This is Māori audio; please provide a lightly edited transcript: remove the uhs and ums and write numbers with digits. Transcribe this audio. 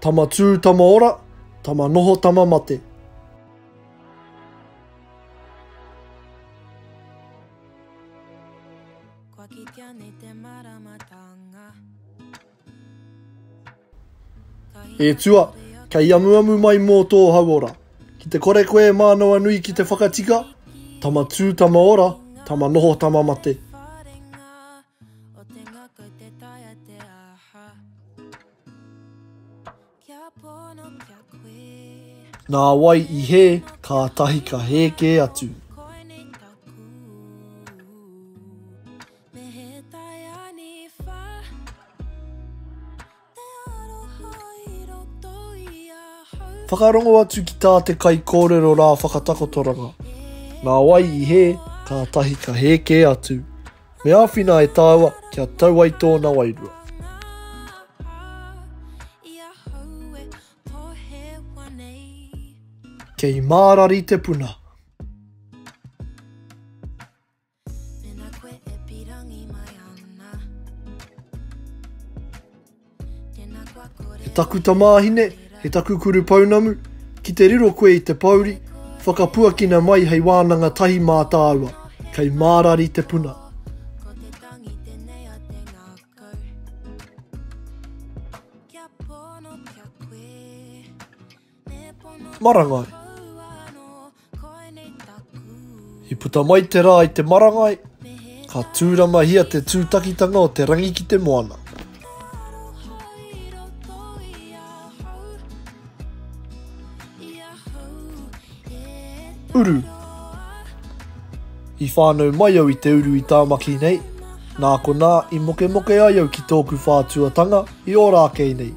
tama tū tama ora, tama noho tama mate. E tua, kai amu mai mō tō hauora. Ki te kore koe mānoa nui ki te whakatika, tama tū tama ora, tama noho tama mate. Nā wai I he, ka tahi ka heke atu. Whakarongo atu ki tā te kai kōrero rā whakatakotoranga. Nā wai I he, ka tahi ka heke atu. Me āwhina e tāua kia tau ai tōna wairua. Kei mārari te puna. He taku tamāhine, he taku kuru paunamu, ki te riro koe I te pauri, whakapuakina mai hei wānanga tahi mā tāua, kei mārari te puna. Marangai. I puta mai te rā I te marangai, ka tūrama hia te tūtakitanga o te rangi ki te moana. Uru. I whānau mai au I te uru I tāmaki nei, nā ko nā I moke moke ai au ki tōku whātuatanga I ō rā kei nei.